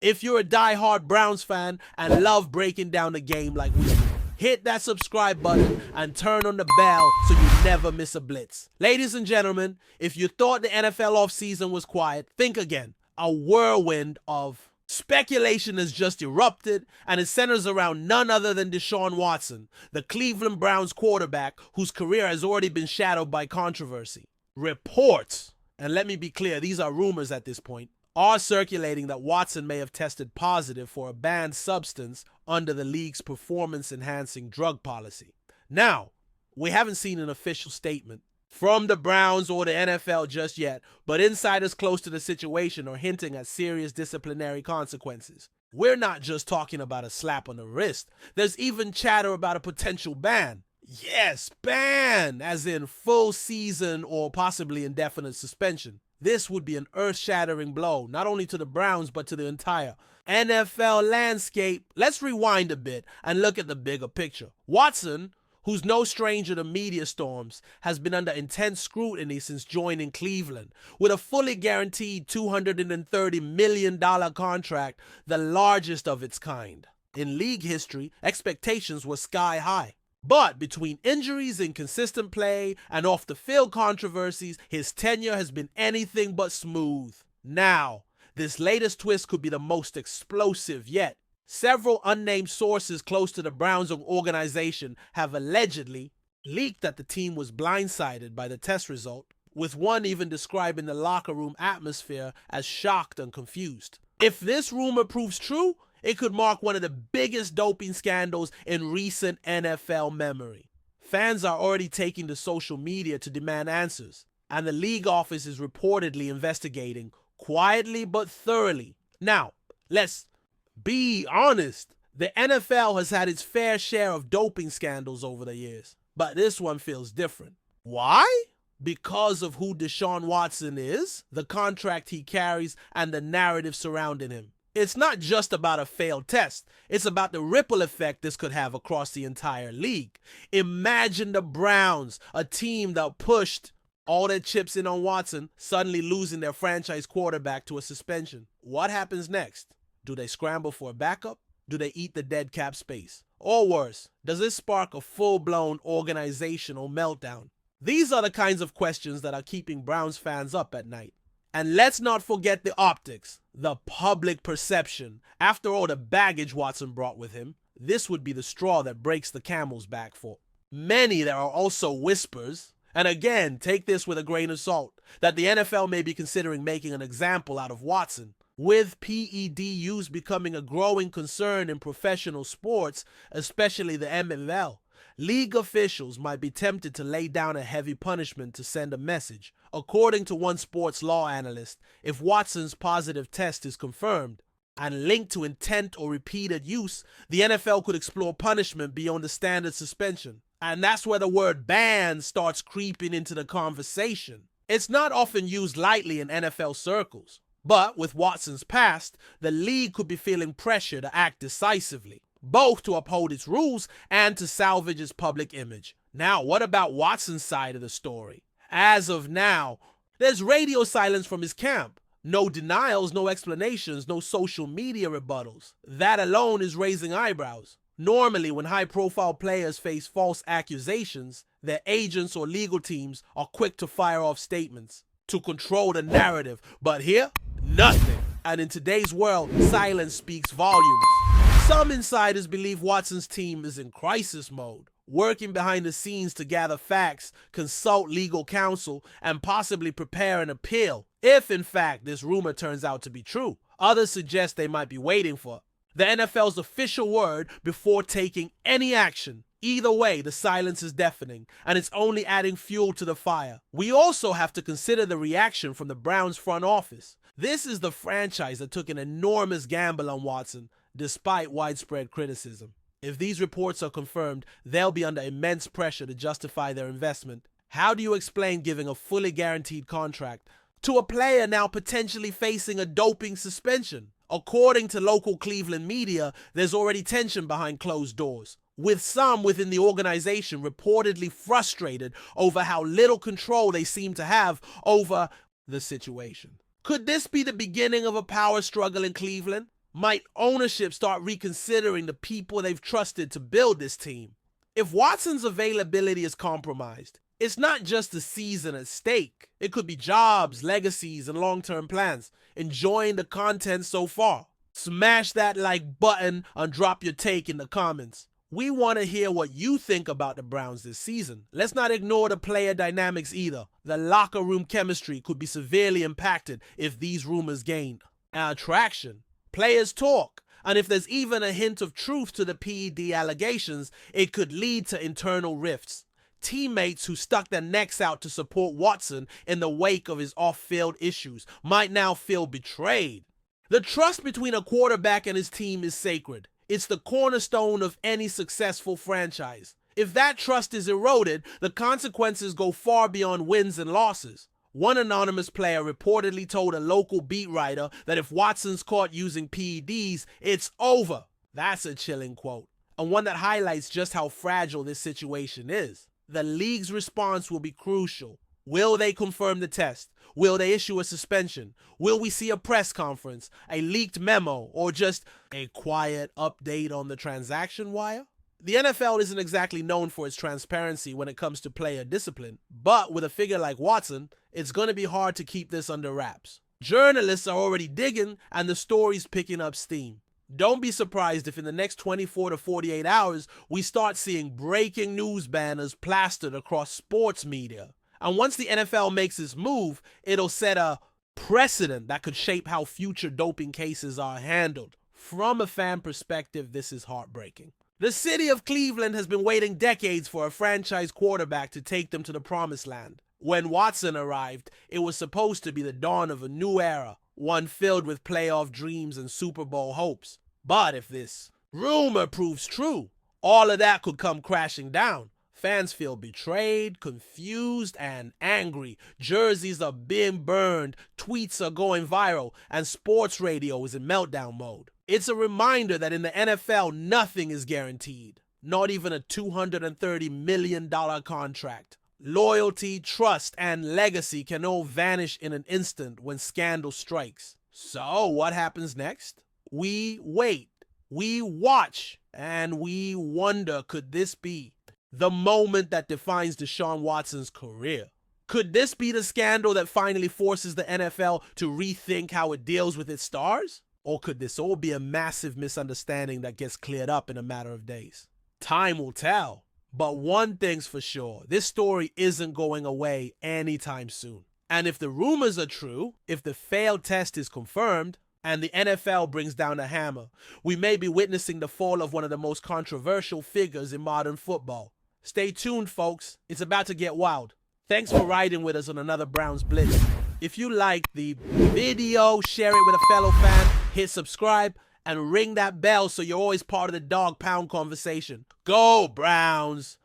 If you're a die-hard Browns fan and love breaking down the game like we do, hit that subscribe button and turn on the bell so you never miss a blitz. Ladies and gentlemen, if you thought the NFL offseason was quiet, think again. A whirlwind of speculation has just erupted, and it centers around none other than Deshaun Watson, the Cleveland Browns quarterback whose career has already been shadowed by controversy. Reports, and let me be clear, these are rumors at this point, are circulating that Watson may have tested positive for a banned substance under the league's performance-enhancing drug policy. Now, we haven't seen an official statement from the Browns or the NFL just yet, but insiders close to the situation are hinting at serious disciplinary consequences. We're not just talking about a slap on the wrist. There's even chatter about a potential ban. Yes, ban, as in full season or possibly indefinite suspension. This would be an earth-shattering blow, not only to the Browns, but to the entire NFL landscape. Let's rewind a bit and look at the bigger picture. Watson, who's no stranger to media storms, has been under intense scrutiny since joining Cleveland, with a fully guaranteed $230 million contract, the largest of its kind. In league history, expectations were sky high. But between injuries, inconsistent play, and off-the-field controversies, his tenure has been anything but smooth. Now, this latest twist could be the most explosive yet. Several unnamed sources close to the Browns organization have allegedly leaked that the team was blindsided by the test result, with one even describing the locker room atmosphere as shocked and confused. If this rumor proves true, it could mark one of the biggest doping scandals in recent NFL memory. Fans are already taking to social media to demand answers, and the league office is reportedly investigating quietly but thoroughly. Now, let's be honest. The NFL has had its fair share of doping scandals over the years, but this one feels different. Why? Because of who Deshaun Watson is, the contract he carries, and the narrative surrounding him. It's not just about a failed test. It's about the ripple effect this could have across the entire league. Imagine the Browns, a team that pushed all their chips in on Watson, suddenly losing their franchise quarterback to a suspension. What happens next? Do they scramble for a backup? Do they eat the dead cap space? Or worse, does this spark a full-blown organizational meltdown? These are the kinds of questions that are keeping Browns fans up at night. And let's not forget the optics, the public perception. After all the baggage Watson brought with him, this would be the straw that breaks the camel's back for many. There are also whispers, and again, take this with a grain of salt, that the NFL may be considering making an example out of Watson. With PED use becoming a growing concern in professional sports, especially the MLL, league officials might be tempted to lay down a heavy punishment to send a message. According to one sports law analyst, if Watson's positive test is confirmed and linked to intent or repeated use, the NFL could explore punishment beyond the standard suspension. And that's where the word ban starts creeping into the conversation. It's not often used lightly in NFL circles, but with Watson's past, the league could be feeling pressure to act decisively, both to uphold its rules and to salvage its public image. Now, what about Watson's side of the story? As of now, there's radio silence from his camp. No denials, no explanations, no social media rebuttals. That alone is raising eyebrows. Normally, when high-profile players face false accusations, their agents or legal teams are quick to fire off statements to control the narrative. But here, nothing. And in today's world, silence speaks volumes. Some insiders believe Watson's team is in crisis mode, working behind the scenes to gather facts, consult legal counsel, and possibly prepare an appeal, if in fact this rumor turns out to be true. Others suggest they might be waiting for the NFL's official word before taking any action. Either way, the silence is deafening, and it's only adding fuel to the fire. We also have to consider the reaction from the Browns front office. This is the franchise that took an enormous gamble on Watson, despite widespread criticism. If these reports are confirmed, they'll be under immense pressure to justify their investment. How do you explain giving a fully guaranteed contract to a player now potentially facing a doping suspension? According to local Cleveland media, there's already tension behind closed doors, with some within the organization reportedly frustrated over how little control they seem to have over the situation. Could this be the beginning of a power struggle in Cleveland? Might ownership start reconsidering the people they've trusted to build this team? If Watson's availability is compromised, it's not just the season at stake. It could be jobs, legacies, and long-term plans. Enjoying the content so far? Smash that like button and drop your take in the comments. We want to hear what you think about the Browns this season. Let's not ignore the player dynamics either. The locker room chemistry could be severely impacted if these rumors gain traction. Players talk, and if there's even a hint of truth to the PED allegations, it could lead to internal rifts. Teammates who stuck their necks out to support Watson in the wake of his off-field issues might now feel betrayed. The trust between a quarterback and his team is sacred. It's the cornerstone of any successful franchise. If that trust is eroded, the consequences go far beyond wins and losses. One anonymous player reportedly told a local beat writer that if Watson's caught using PEDs, it's over. That's a chilling quote, and one that highlights just how fragile this situation is. The league's response will be crucial. Will they confirm the test? Will they issue a suspension? Will we see a press conference, a leaked memo, or just a quiet update on the transaction wire? The NFL isn't exactly known for its transparency when it comes to player discipline, but with a figure like Watson, it's going to be hard to keep this under wraps. Journalists are already digging, and the story's picking up steam. Don't be surprised if in the next 24 to 48 hours, we start seeing breaking news banners plastered across sports media. And once the NFL makes its move, it'll set a precedent that could shape how future doping cases are handled. From a fan perspective, this is heartbreaking. The city of Cleveland has been waiting decades for a franchise quarterback to take them to the promised land. When Watson arrived, it was supposed to be the dawn of a new era, one filled with playoff dreams and Super Bowl hopes. But if this rumor proves true, all of that could come crashing down. Fans feel betrayed, confused, and angry. Jerseys are being burned, tweets are going viral, and sports radio is in meltdown mode. It's a reminder that in the NFL, nothing is guaranteed. Not even a $230 million contract. Loyalty, trust, and legacy can all vanish in an instant when scandal strikes. So, what happens next? We wait, we watch, and we wonder, could this be the moment that defines Deshaun Watson's career? Could this be the scandal that finally forces the NFL to rethink how it deals with its stars? Or could this all be a massive misunderstanding that gets cleared up in a matter of days? Time will tell. But one thing's for sure, this story isn't going away anytime soon. And if the rumors are true, if the failed test is confirmed, and the NFL brings down a hammer, we may be witnessing the fall of one of the most controversial figures in modern football. Stay tuned, folks. It's about to get wild. Thanks for riding with us on another Browns Blitz. If you liked the video, share it with a fellow fan, hit subscribe, and ring that bell so you're always part of the Dawg Pound conversation. Go Browns!